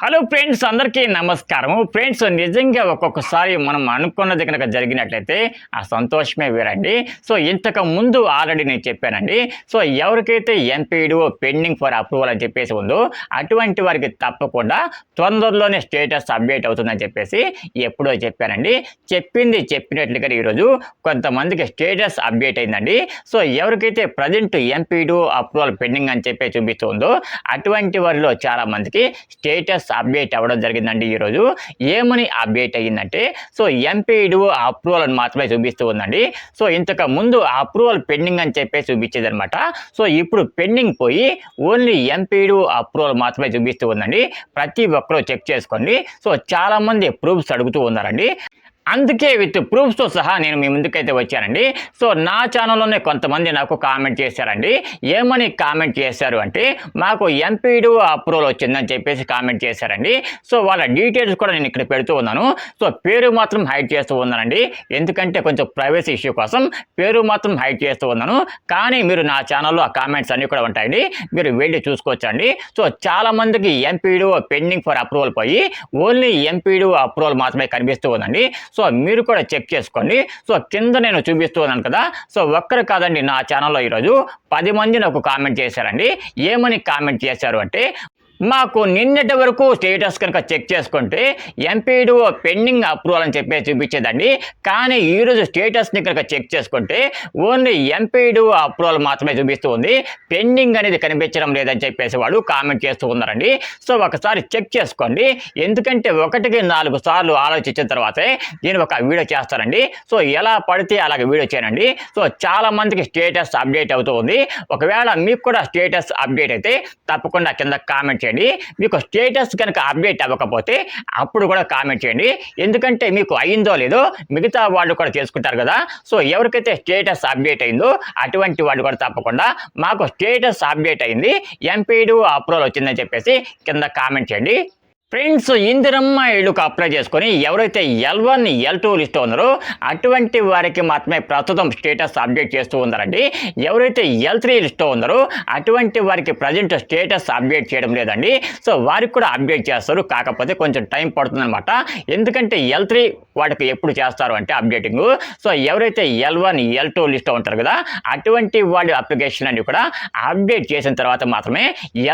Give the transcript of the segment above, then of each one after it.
Hello friends, అందరికీ నమస్కారం. Friends, నిజంగా ఒక్కొక్కసారి మనం అనుకున్నది కనుక జరిగినట్లయితే ఆ సంతోషమే వేరండి. సో ఇంతకు ముందు ఆల్రెడీ నేను చెప్పానండి. సో ఎవరికైతే ఎంపీడీఓ పెండింగ్ ఫర్ అప్రూవల్ అని చెప్పేసి ఉందో అటువంటి వారికి తప్పకుండా తొందరలోనే స్టేటస్ అప్డేట్ అవుతుందని చెప్పేసి ఎప్పుడో చెప్పానండి. చెప్పింది చెప్పినట్లుగా ఈరోజు కొంతమందికి స్టేటస్ అప్డేట్ అయిందండి. సో ఎవరికైతే ప్రజెంట్ ఎంపీడీఓ అప్రూవల్ పెండింగ్ అని చెప్పి చూపిస్తుందో అటువంటి వారిలో చాలామందికి స్టేటస్ అప్డేట్ అవ్వడం జరిగిందండి. ఈరోజు ఏమని అప్డేట్ అయ్యిందంటే, సో ఎంపీడీఓ అప్రూవల్ అని మాత్రమే చూపిస్తూ ఉందండి. సో ఇంతకు ముందు అప్రూవల్ పెండింగ్ అని చెప్పి చూపించేది అనమాట. సో ఇప్పుడు పెండింగ్ పోయి ఓన్లీ ఎంపీడీఓ అప్రూవల్ మాత్రమే చూపిస్తూ ఉందండి. ప్రతి ఒక్కరూ చెక్ చేసుకోండి. సో చాలా మంది ప్రూఫ్స్ అడుగుతూ ఉన్నారండి. అందుకే విత్ ప్రూఫ్స్తో సహా నేను మీ ముందుకైతే వచ్చానండి. సో నా ఛానల్లోనే కొంతమంది నాకు కామెంట్ చేశారండి. ఏమని కామెంట్ చేశారు అంటే, మాకు ఎంపీడీఓ అప్రూవల్ వచ్చిందని చెప్పేసి కామెంట్ చేశారండి. సో వాళ్ళ డీటెయిల్స్ కూడా నేను ఇక్కడ పెడుతూ ఉన్నాను. సో పేరు మాత్రం హైడ్ చేస్తూ ఉన్నానండి. ఎందుకంటే కొంచెం ప్రైవసీ ఇష్యూ కోసం పేరు మాత్రం హైడ్ చేస్తూ ఉన్నాను. కానీ మీరు నా ఛానల్లో ఆ కామెంట్స్ అన్నీ కూడా ఉంటాయండి, మీరు వెళ్ళి చూసుకోవచ్చండి. సో చాలామందికి ఎంపీడీఓ పెండింగ్ ఫర్ అప్రూవల్ పోయి ఓన్లీ ఎంపీడీఓ అప్రూవల్ మాత్రమే కనిపిస్తూ ఉందండి. సో మీరు కూడా చెక్ చేసుకోండి. సో కింద నేను చూపిస్తూ ఉన్నాను కదా. సో ఒక్కరు కాదండి, నా ఛానల్లో ఈరోజు 10 మంది నాకు కామెంట్ చేశారండి. ఏమని కామెంట్ చేశారు అంటే, మాకు నిన్నటి వరకు స్టేటస్ కనుక చెక్ చేసుకుంటే ఎంపీడీఓ పెండింగ్ అప్రూవల్ అని చెప్పి చూపించేదండి. కానీ ఈరోజు స్టేటస్ని కనుక చెక్ చేసుకుంటే ఓన్లీ ఎంపీడీఓ అప్రూవల్ మాత్రమే చూపిస్తూ ఉంది, పెండింగ్ అనేది కనిపించడం లేదని చెప్పేసి వాళ్ళు కామెంట్ చేస్తూ ఉన్నారండి. సో ఒకసారి చెక్ చేసుకోండి. ఎందుకంటే 1-4 సార్లు ఆలోచించిన తర్వాతే నేను ఒక వీడియో చేస్తానండి. సో ఎలా పడితే అలాగే వీడియో చేయనండి. సో చాలా మందికి స్టేటస్ అప్డేట్ అవుతూ ఉంది. ఒకవేళ మీకు కూడా స్టేటస్ అప్డేట్ అయితే తప్పకుండా కింద కామెంట్ చేయండి. మీకు స్టేటస్ కనుక అప్డేట్ అవ్వకపోతే అప్పుడు కూడా కామెంట్ చేయండి. ఎందుకంటే మీకు అయిందో లేదో మిగతా వాళ్ళు కూడా చేసుకుంటారు కదా. సో ఎవరికైతే స్టేటస్ అప్డేట్ అయిందో అటువంటి వాళ్ళు కూడా తప్పకుండా మాకు స్టేటస్ అప్డేట్ అయింది, ఎంపీడీఓ అప్రూవల్ వచ్చిందని చెప్పేసి కింద కామెంట్ చేయండి. ఫ్రెండ్స్, ఇందిరమ్మ ఇళ్ళకు అప్లై చేసుకొని ఎవరైతే L1, L2 లిస్ట్లో ఉన్నారో అటువంటి వారికి మాత్రమే ప్రస్తుతం స్టేటస్ అప్డేట్ చేస్తూ ఉన్నారండి. ఎవరైతే L3 లిస్ట్లో ఉన్నారో అటువంటి వారికి ప్రజెంట్ స్టేటస్ అప్డేట్ చేయడం లేదండి. సో వారికి కూడా అప్డేట్ చేస్తారు, కాకపోతే కొంచెం టైం పడుతుందన్నమాట. ఎందుకంటే L3 వాటికి ఎప్పుడు చేస్తారు అంటే అప్డేటింగ్. సో ఎవరైతే L1, L2 లిస్ట్లో ఉంటారు కదా అటువంటి వాళ్ళ అప్లికేషన్ అన్ని కూడా అప్డేట్ చేసిన తర్వాత మాత్రమే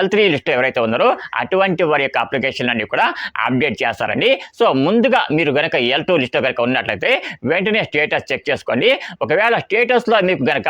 L3 లిస్ట్లో ఎవరైతే ఉన్నారో అటువంటి వారి యొక్క అప్లికేషన్ అన్ని కూడా అప్డేట్ చేస్తారండి. సో ముందుగా మీరు కనుక L2 లిస్ట్లో కనుక ఉన్నట్లయితే వెంటనే స్టేటస్ చెక్ చేసుకోండి. ఒకవేళ స్టేటస్లో మీకు కనుక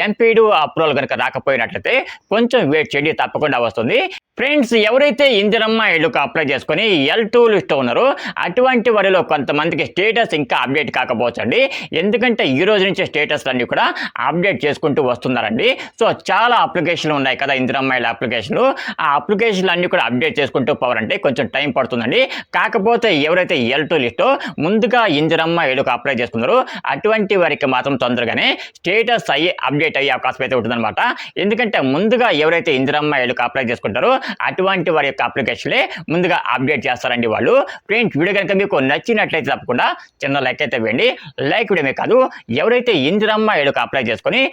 ఎంపీడీఓ అప్రూవల్ కనుక రాకపోయినట్లయితే కొంచెం వెయిట్ చేయండి, తప్పకుండా వస్తుంది. ఫ్రెండ్స్, ఎవరైతే ఇందిరమ్మ ఇళ్ళకు అప్లై చేసుకొని L2 లిస్ట్లో ఉన్నారో అటువంటి వారిలో కొంతమందికి స్టేటస్ ఇంకా అప్డేట్ కాకపోవచ్చండి. ఎందుకంటే ఈ రోజు నుంచి స్టేటస్లు అన్నీ కూడా అప్డేట్ చేసుకుంటూ వస్తున్నారండి. సో చాలా అప్లికేషన్లు ఉన్నాయి కదా ఇందిరమ్మ ఇళ్ళ అప్లికేషన్లు, ఆ అప్లికేషన్లు అన్నీ కూడా అప్డేట్ చేసుకుంటూ పోవాలంటే కొంచెం టైం పడుతుందండి. కాకపోతే ఎవరైతే L2 లిస్ట్లో ముందుగా ఇందిరమ్మ ఇళ్ళకు అప్లై చేసుకున్నారో అటువంటి వారికి మాత్రం తొందరగానే స్టేటస్ అప్డేట్ అయ్యే అవకాశం అయితే ఉంటుందన్నమాట. ఎందుకంటే ముందుగా ఎవరైతే ఇందిరమ్మ ఇళ్ళకు అప్లై చేసుకుంటారో అటువంటి వారి యొక్క అప్లికేషన్లే ముందుగా అప్డేట్ చేస్తారండి వాళ్ళు. ఫ్రెండ్స్, వీడియో కనుక మీకు నచ్చినట్లయితే తప్పకుండా చిన్న లైక్ అయితే వేయండి. లైక్ వీడియోమే కాదు, ఎవరైతే ఇందిరమ్మ ఇళ్ళకు అప్లై చేసుకొని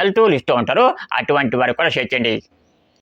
L2 లిస్ట్లో ఉంటారో అటువంటి వారికి కూడా షేర్ చేయండి.